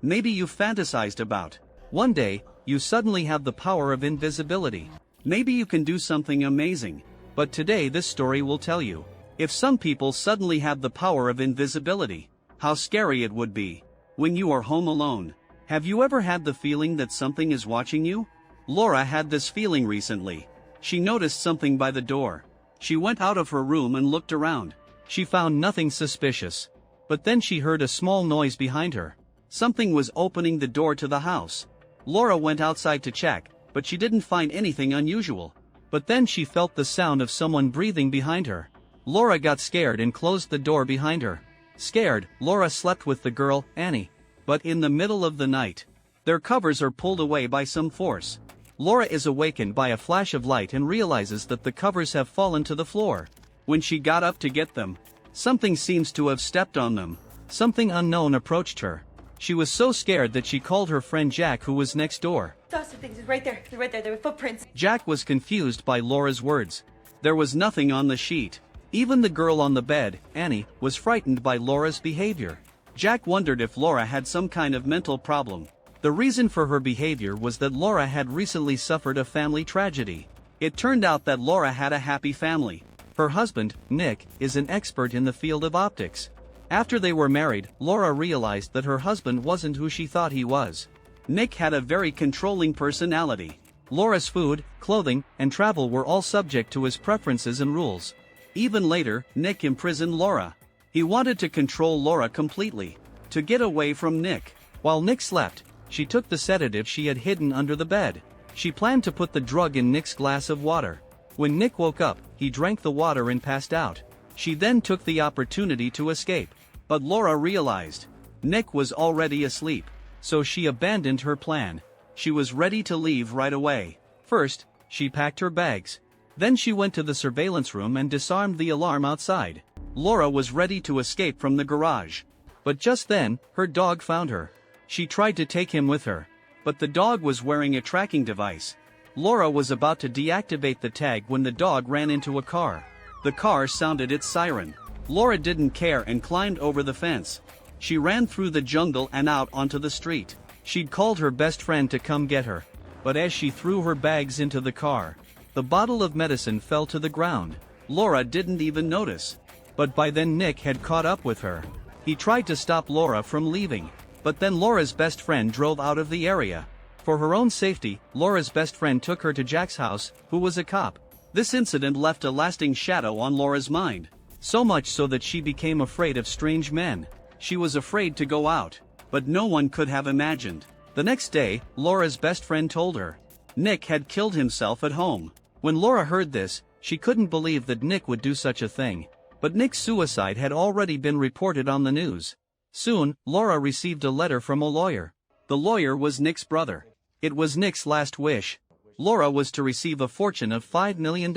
maybe you fantasized about. One day, you suddenly have the power of invisibility. Maybe you can do something amazing. But today this story will tell you, if some people suddenly have the power of invisibility, how scary it would be. When you are home alone, have you ever had the feeling that something is watching you? Laura had this feeling recently. She noticed something by the door. She went out of her room and looked around. She found nothing suspicious. But then she heard a small noise behind her. Something was opening the door to the house. Laura went outside to check, but she didn't find anything unusual. But then she felt the sound of someone breathing behind her. Laura got scared and closed the door behind her. Scared, Laura slept with the girl, Annie. But in the middle of the night, their covers are pulled away by some force. Laura is awakened by a flash of light and realizes that the covers have fallen to the floor. When she got up to get them, something seems to have stepped on them. Something unknown approached her. She was so scared that she called her friend Jack, who was next door. Saw some things, right there, there were footprints. Jack was confused by Laura's words. There was nothing on the sheet. Even the girl on the bed, Annie, was frightened by Laura's behavior. Jack wondered if Laura had some kind of mental problem. The reason for her behavior was that Laura had recently suffered a family tragedy. It turned out that Laura had a happy family. Her husband, Nick, is an expert in the field of optics. After they were married, Laura realized that her husband wasn't who she thought he was. Nick had a very controlling personality. Laura's food, clothing, and travel were all subject to his preferences and rules. Even later, Nick imprisoned Laura. He wanted to control Laura completely, to get away from Nick. While Nick slept, she took the sedative she had hidden under the bed. She planned to put the drug in Nick's glass of water. When Nick woke up, he drank the water and passed out. She then took the opportunity to escape. But Laura realized Nick was already asleep, so she abandoned her plan. She was ready to leave right away. First, she packed her bags. Then she went to the surveillance room and disarmed the alarm outside. Laura was ready to escape from the garage. But just then, her dog found her. She tried to take him with her. But the dog was wearing a tracking device. Laura was about to deactivate the tag when the dog ran into a car. The car sounded its siren. Laura didn't care and climbed over the fence. She ran through the jungle and out onto the street. She'd called her best friend to come get her. But as she threw her bags into the car, the bottle of medicine fell to the ground. Laura didn't even notice. But by then Nick had caught up with her. He tried to stop Laura from leaving. But then Laura's best friend drove out of the area. For her own safety, Laura's best friend took her to Jack's house, who was a cop. This incident left a lasting shadow on Laura's mind. So much so that she became afraid of strange men. She was afraid to go out. But no one could have imagined. The next day, Laura's best friend told her Nick had killed himself at home. When Laura heard this, she couldn't believe that Nick would do such a thing. But Nick's suicide had already been reported on the news. Soon, Laura received a letter from a lawyer. The lawyer was Nick's brother. It was Nick's last wish. Laura was to receive a fortune of $5 million.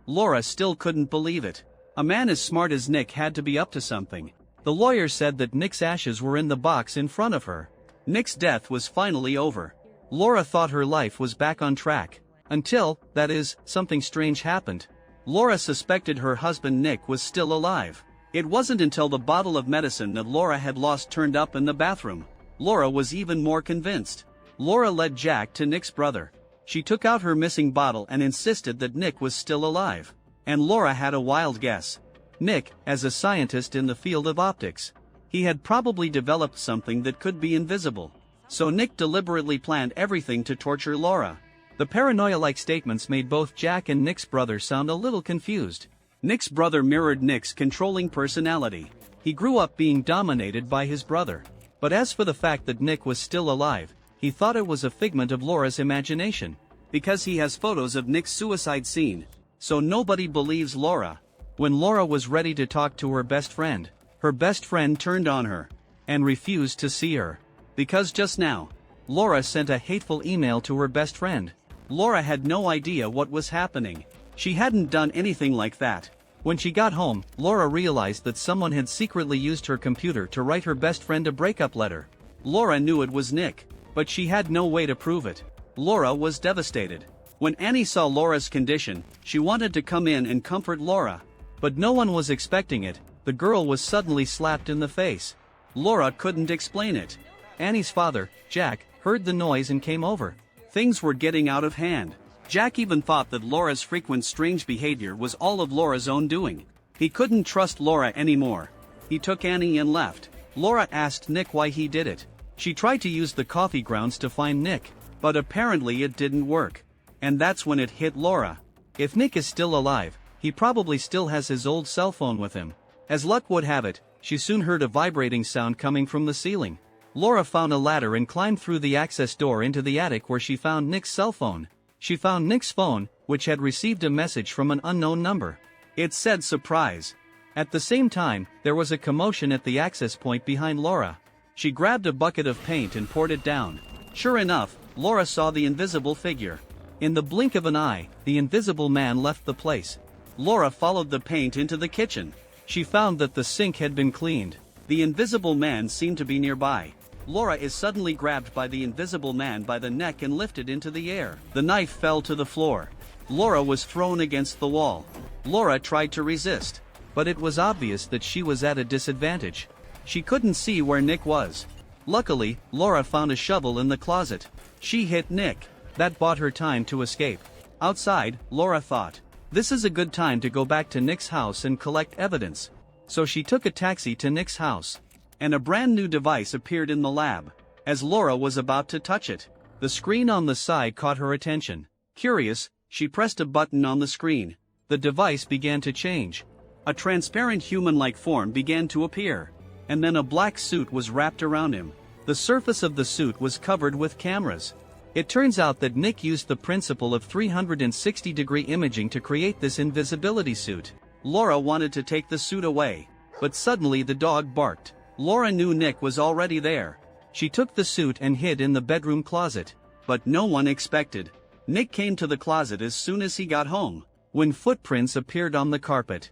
Laura still couldn't believe it. A man as smart as Nick had to be up to something. The lawyer said that Nick's ashes were in the box in front of her. Nick's death was finally over. Laura thought her life was back on track. Until, that is, something strange happened. Laura suspected her husband Nick was still alive. It wasn't until the bottle of medicine that Laura had lost turned up in the bathroom. Laura was even more convinced. Laura led Jack to Nick's brother. She took out her missing bottle and insisted that Nick was still alive. And Laura had a wild guess. Nick, as a scientist in the field of optics, he had probably developed something that could be invisible. So Nick deliberately planned everything to torture Laura. The paranoia-like statements made both Jack and Nick's brother sound a little confused. Nick's brother mirrored Nick's controlling personality. He grew up being dominated by his brother. But as for the fact that Nick was still alive, he thought it was a figment of Laura's imagination. Because he has photos of Nick's suicide scene. So nobody believes Laura. When Laura was ready to talk to her best friend turned on her and refused to see her. Because just now, Laura sent a hateful email to her best friend. Laura had no idea what was happening. She hadn't done anything like that. When she got home, Laura realized that someone had secretly used her computer to write her best friend a breakup letter. Laura knew it was Nick, but she had no way to prove it. Laura was devastated. When Annie saw Laura's condition, she wanted to come in and comfort Laura. But no one was expecting it. The girl was suddenly slapped in the face. Laura couldn't explain it. Annie's father, Jack, heard the noise and came over. Things were getting out of hand. Jack even thought that Laura's frequent strange behavior was all of Laura's own doing. He couldn't trust Laura anymore. He took Annie and left. Laura asked Nick why he did it. She tried to use the coffee grounds to find Nick, but apparently it didn't work. And that's when it hit Laura. If Nick is still alive, he probably still has his old cell phone with him. As luck would have it, she soon heard a vibrating sound coming from the ceiling. Laura found a ladder and climbed through the access door into the attic where she found Nick's cell phone. She found Nick's phone, which had received a message from an unknown number. It said surprise. At the same time, there was a commotion at the access point behind Laura. She grabbed a bucket of paint and poured it down. Sure enough, Laura saw the invisible figure. In the blink of an eye, the invisible man left the place. Laura followed the paint into the kitchen. She found that the sink had been cleaned. The invisible man seemed to be nearby. Laura is suddenly grabbed by the invisible man by the neck and lifted into the air. The knife fell to the floor. Laura was thrown against the wall. Laura tried to resist, but it was obvious that she was at a disadvantage. She couldn't see where Nick was. Luckily, Laura found a shovel in the closet. She hit Nick. That bought her time to escape. Outside, Laura thought, this is a good time to go back to Nick's house and collect evidence. So she took a taxi to Nick's house. And a brand new device appeared in the lab. As Laura was about to touch it, the screen on the side caught her attention. Curious, she pressed a button on the screen. The device began to change. A transparent human-like form began to appear. And then a black suit was wrapped around him. The surface of the suit was covered with cameras. It turns out that Nick used the principle of 360-degree imaging to create this invisibility suit. Laura wanted to take the suit away, but suddenly the dog barked. Laura knew Nick was already there. She took the suit and hid in the bedroom closet. But no one expected. Nick came to the closet as soon as he got home, when footprints appeared on the carpet.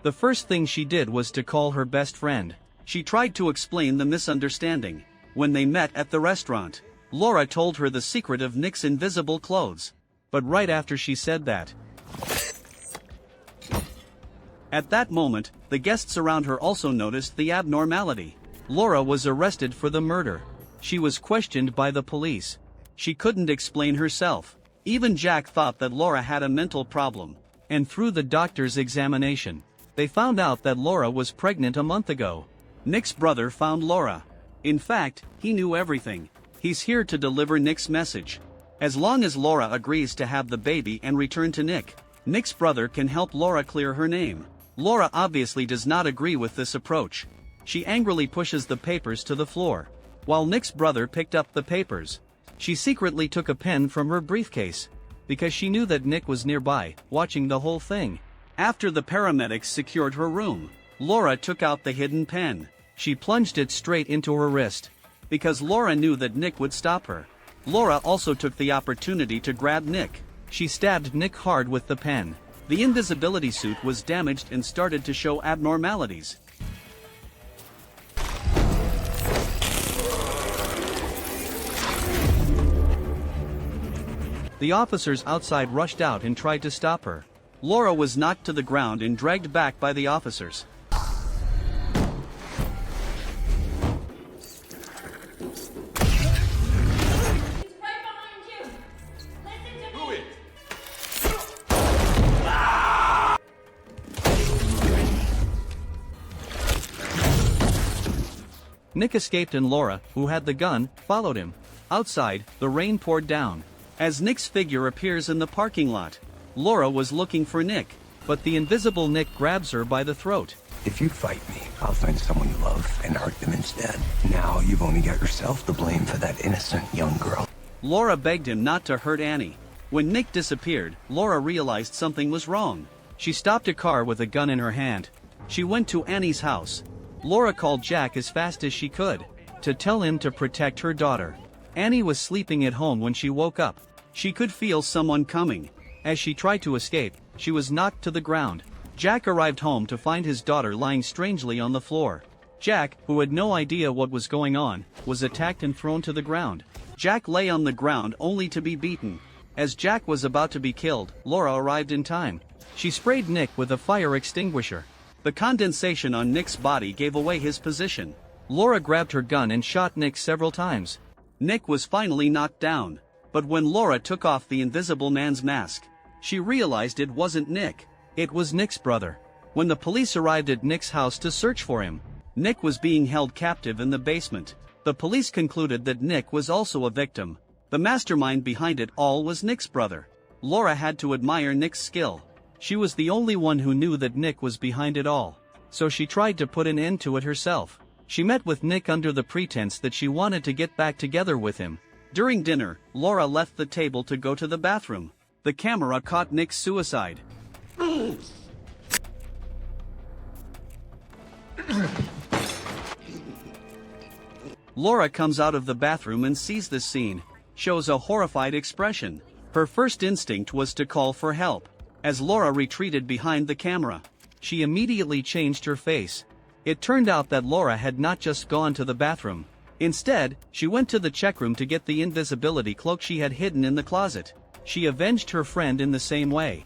The first thing she did was to call her best friend. She tried to explain the misunderstanding. When they met at the restaurant, Laura told her the secret of Nick's invisible clothes. But right after she said that, at that moment, the guests around her also noticed the abnormality. Laura was arrested for the murder. She was questioned by the police. She couldn't explain herself. Even Jack thought that Laura had a mental problem. And through the doctor's examination, they found out that Laura was pregnant a month ago. Nick's brother found Laura. In fact, he knew everything. He's here to deliver Nick's message. As long as Laura agrees to have the baby and return to Nick, Nick's brother can help Laura clear her name. Laura obviously does not agree with this approach. She angrily pushes the papers to the floor. While Nick's brother picked up the papers, she secretly took a pen from her briefcase, because she knew that Nick was nearby, watching the whole thing. After the paramedics secured her room, Laura took out the hidden pen. She plunged it straight into her wrist, because Laura knew that Nick would stop her. Laura also took the opportunity to grab Nick. She stabbed Nick hard with the pen. The invisibility suit was damaged and started to show abnormalities. The officers outside rushed out and tried to stop her. Laura was knocked to the ground and dragged back by the officers. Nick escaped and Laura, who had the gun, followed him. Outside, the rain poured down. As Nick's figure appears in the parking lot, Laura was looking for Nick, but the invisible Nick grabs her by the throat. If you fight me, I'll find someone you love and hurt them instead. Now you've only got yourself to blame for that innocent young girl. Laura begged him not to hurt Annie. When Nick disappeared, Laura realized something was wrong. She stopped a car with a gun in her hand. She went to Annie's house. Laura called Jack as fast as she could, to tell him to protect her daughter. Annie was sleeping at home when she woke up. She could feel someone coming. As she tried to escape, she was knocked to the ground. Jack arrived home to find his daughter lying strangely on the floor. Jack, who had no idea what was going on, was attacked and thrown to the ground. Jack lay on the ground only to be beaten. As Jack was about to be killed, Laura arrived in time. She sprayed Nick with a fire extinguisher. The condensation on Nick's body gave away his position. Laura grabbed her gun and shot Nick several times. Nick was finally knocked down. But when Laura took off the Invisible Man's mask, she realized it wasn't Nick. It was Nick's brother. When the police arrived at Nick's house to search for him, Nick was being held captive in the basement. The police concluded that Nick was also a victim. The mastermind behind it all was Nick's brother. Laura had to admire Nick's skill. She was the only one who knew that Nick was behind it all. So she tried to put an end to it herself. She met with Nick under the pretense that she wanted to get back together with him. During dinner, Laura left the table to go to the bathroom. The camera caught Nick's suicide. Laura comes out of the bathroom and sees this scene, shows a horrified expression. Her first instinct was to call for help. As Laura retreated behind the camera, she immediately changed her face. It turned out that Laura had not just gone to the bathroom. Instead, she went to the check room to get the invisibility cloak she had hidden in the closet. She avenged her friend in the same way.